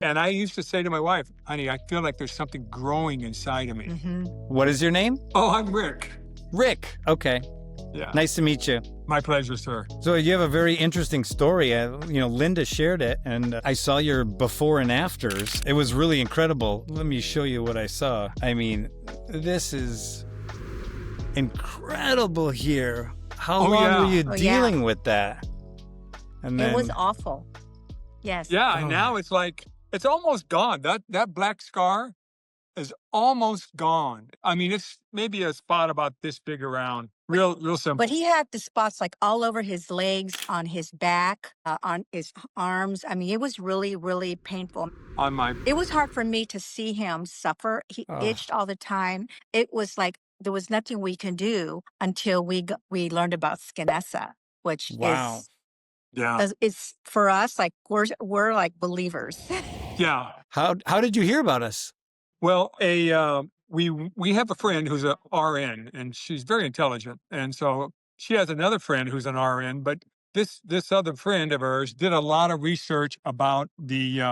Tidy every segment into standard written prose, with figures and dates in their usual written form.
And I used to say to my wife, honey, I feel like there's something growing inside of me. What is your name? Oh, I'm Rick. Rick. Okay. Yeah. Nice to meet you. My pleasure, sir. So you have a very interesting story. Linda shared it, and I saw your before and afters. It was really incredible. Let me show you what I saw. I mean, this is incredible here. How long were you dealing with that? And then, it was awful. Yes. Yeah, and now it's like, it's almost gone. That black scar is almost gone. I mean, it's maybe a spot about this big around. Real simple. But he had the spots like all over his legs, on his back, on his arms. I mean, it was really, really painful. It was hard for me to see him suffer. He itched all the time. It was like there was nothing we can do until we learned about Skinesa, which wow. it's for us like we're like believers. Yeah. How did you hear about us? Well, we have a friend who's a RN, and she's very intelligent, and so she has another friend who's an RN. But this other friend of hers did a lot of research about the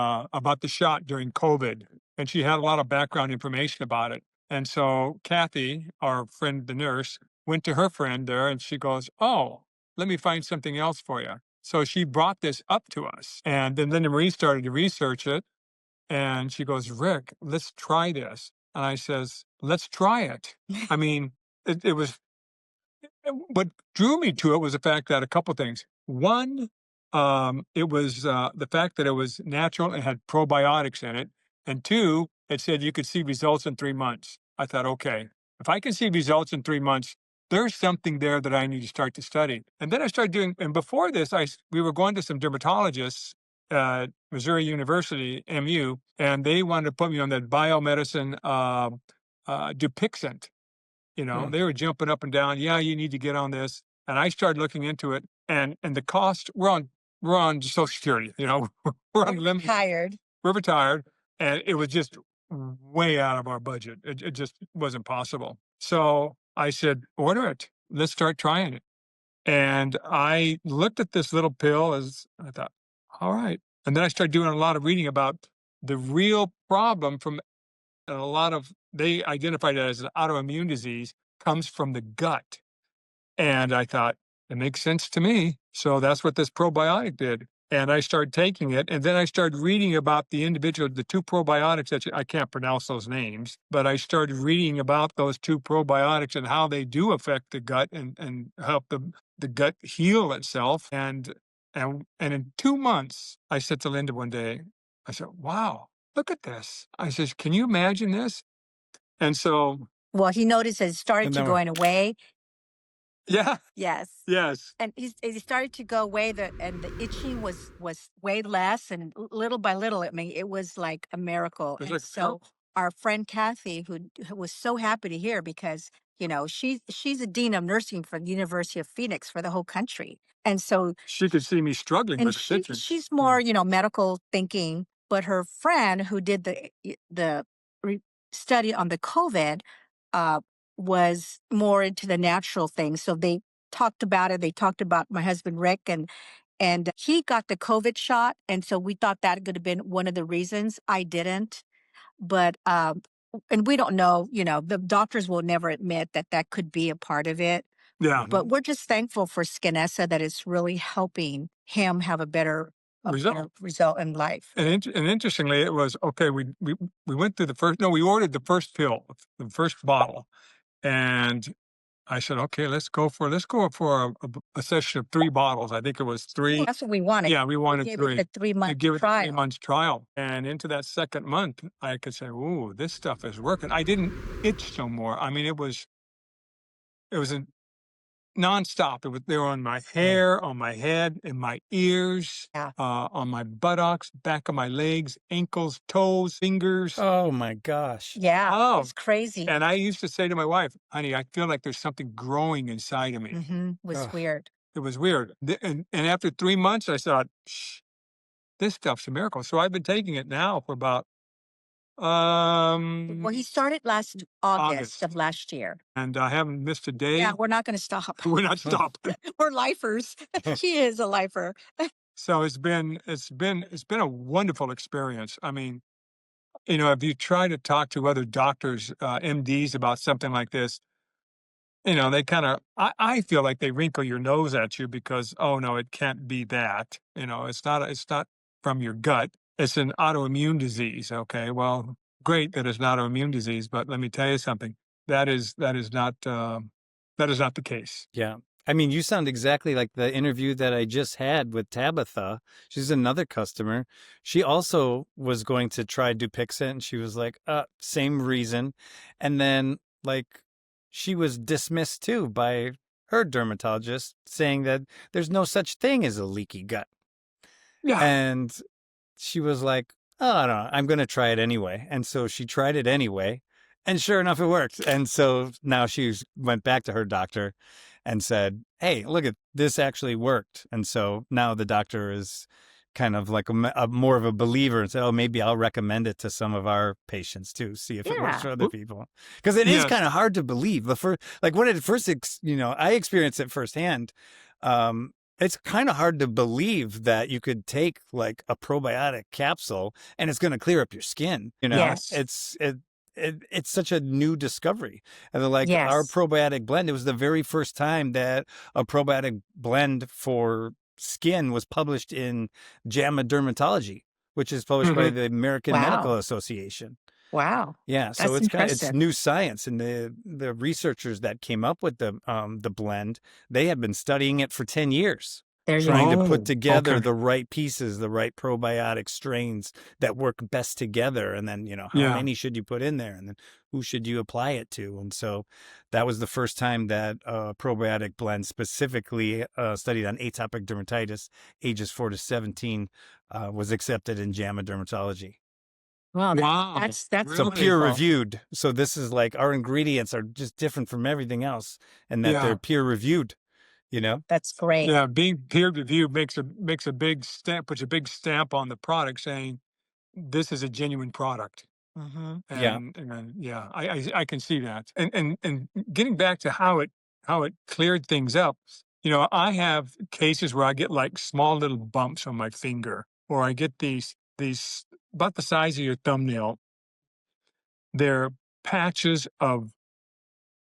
shot during COVID, and she had a lot of background information about it. And so Kathy, our friend, the nurse, went to her friend there, and she goes, "Oh, let me find something else for you." So she brought this up to us, and then Linda Marie started to research it. And she goes, Rick, let's try this. And I says, let's try it. I mean, it was, what drew me to it was the fact that a couple things. One, it was the fact that it was natural and had probiotics in it. And two, it said you could see results in 3 months. I thought, okay, if I can see results in 3 months, there's something there that I need to start to study. And then I started doing, and before this, we were going to some dermatologists at Missouri University, MU, and they wanted to put me on that biomedicine Dupixent. They were jumping up and down. Yeah, you need to get on this. And I started looking into it, and the cost. We're on Social Security. We're on limit. We're retired, and it was just way out of our budget. It just wasn't possible. So I said, order it. Let's start trying it. And I looked at this little pill as I thought, all right. And then I started doing a lot of reading about the real problem from they identified it as an autoimmune disease, comes from the gut. And I thought, it makes sense to me. So that's what this probiotic did. And I started taking it. And then I started reading about the two probiotics that I can't pronounce those names, but I started reading about those two probiotics and how they do affect the gut and help the gut heal itself. And in 2 months, I said to Linda one day, I said, wow, look at this. I said, can you imagine this? And so. Well, he noticed that it started to going away. Yeah. Yes. Yes. And he started to go away, and the itching was way less, and little by little, I mean, it was like a miracle. And like so our friend Kathy, who was so happy to hear, because she's a dean of nursing for the University of Phoenix for the whole country, and so she could see me struggling. And with she's more medical thinking, but her friend who did the study on the COVID was more into the natural things. So they talked about it. They talked about my husband, Rick, and he got the COVID shot. And so we thought that could have been one of the reasons. I didn't. But, and we don't know, the doctors will never admit that could be a part of it. Yeah. But we're just thankful for Skinesa that it's really helping him have a better result in life. And interestingly, it was, okay, we went through we ordered the first pill, the first bottle. And I said, okay, let's go for a session of 3 bottles. I think it was 3. Well, that's what we wanted. Yeah, we wanted 3. It a 3-month give it trial. 3 months trial. And into that second month, I could say, ooh, this stuff is working. I didn't itch no more. I mean, it was nonstop. They were on my hair, on my head, in my ears, on my buttocks, back of my legs, ankles, toes, fingers. Oh my gosh. Yeah. It's crazy. And I used to say to my wife, honey, I feel like there's something growing inside of me. It was weird. It was weird. And after 3 months, I thought, this stuff's a miracle. So I've been taking it now for about well, he started last August of last year. And I haven't missed a day. Yeah, we're not going to stop. We're not stopping. We're lifers. He is a lifer. So it's been a wonderful experience. I mean, if you try to talk to other doctors, MDs about something like this, they kind of, I feel like they wrinkle your nose at you because, oh no, it can't be that. It's not from your gut. It's an autoimmune disease. Okay, well, great that it's not an autoimmune disease, but let me tell you something. That is not the case. Yeah. I mean, you sound exactly like the interview that I just had with Tabitha. She's another customer. She also was going to try Dupixent, and she was like, same reason. And then, like, she was dismissed too by her dermatologist, saying that there's no such thing as a leaky gut. Yeah, And she was like, oh, I don't know, I'm going to try it anyway. And so she tried it anyway. And sure enough, it worked. And so now she went back to her doctor and said, hey, look at this actually worked. And so now the doctor is kind of like a more of a believer and said, oh, maybe I'll recommend it to some of our patients too, see if it works Yeah. for other people. Because it is yes, kind of hard to believe. Like when it first, I experienced it firsthand. It's kind of hard to believe that you could take like a probiotic capsule and it's going to clear up your skin. Yes. It's such a new discovery. And they're like our Yes. probiotic blend, it was the very first time that a probiotic blend for skin was published in JAMA Dermatology, which is published by hmm the American Medical Wow. Association. Wow. Yeah, so That's it's impressive. new science, and the researchers that came up with the blend, they have been studying it for 10 years, There you trying to go. put Oh, together okay. the right pieces, the right probiotic strains that work best together, and then how Yeah. many should you put in there, and then who should you apply it to, and so that was the first time that probiotic blend specifically studied on atopic dermatitis, ages 4 to 17, was accepted in JAMA Dermatology. Wow. Wow. That's So Really? peer wonderful. reviewed. So this is like our ingredients are just different from everything else, and that they're Yeah. peer reviewed, you know? That's great. Yeah. Being peer reviewed makes a big stamp, puts a big stamp on the product saying this is a genuine product. Hmm. Yeah. And yeah, I can see that. And getting back to how it cleared things up, I have cases where I get like small little bumps on my finger, or I get these about the size of your thumbnail. They're patches of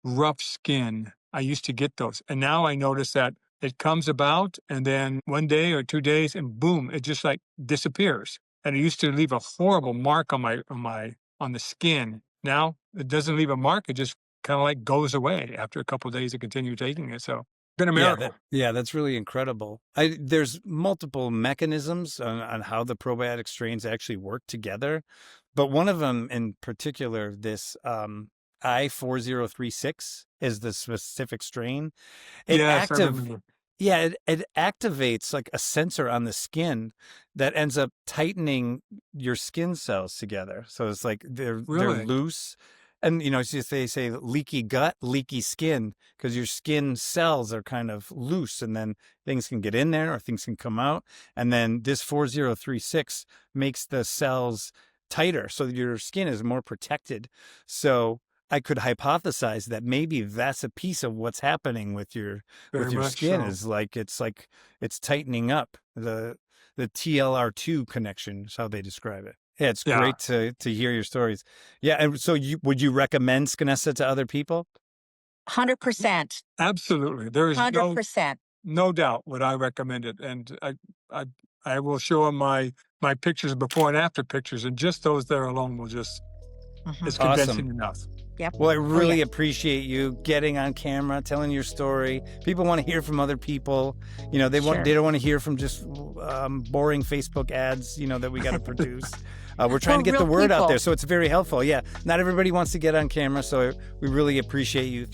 rough skin. I used to get those. And now I notice that it comes about and then one day or 2 days and boom, it just like disappears. And it used to leave a horrible mark on the skin. Now it doesn't leave a mark. It just kind of like goes away after a couple of days to continue taking it. So been a miracle. That's really incredible. There's multiple mechanisms on how the probiotic strains actually work together, but one of them in particular, this I4036 is the specific strain. It Yes, I active remember. Yeah, it activates like a sensor on the skin that ends up tightening your skin cells together. So it's like they're Really? loose. And so they say leaky gut, leaky skin, because your skin cells are kind of loose and then things can get in there or things can come out. And then this 4036 makes the cells tighter so that your skin is more protected. So I could hypothesize that maybe that's a piece of what's happening with your Very much skin so. is like it's tightening up the TLR2 connection is how they describe it. Yeah, it's Yeah, great to hear your stories. Yeah, and so would you recommend Skinesa to other people? 100%. absolutely. There is 100%. no doubt would I recommend it. And I, I will show them my pictures, before and after pictures, and just those there alone will just Hmm. is Awesome. convincing enough. Yep. Well, I Oh, yeah. really appreciate you getting on camera, telling your story. People want to hear from other people. Sure. They don't want to hear from just boring Facebook ads, that we got to produce. We're trying to We're get the real word out people. there, so it's very helpful. Yeah, not everybody wants to get on camera, so we really appreciate you.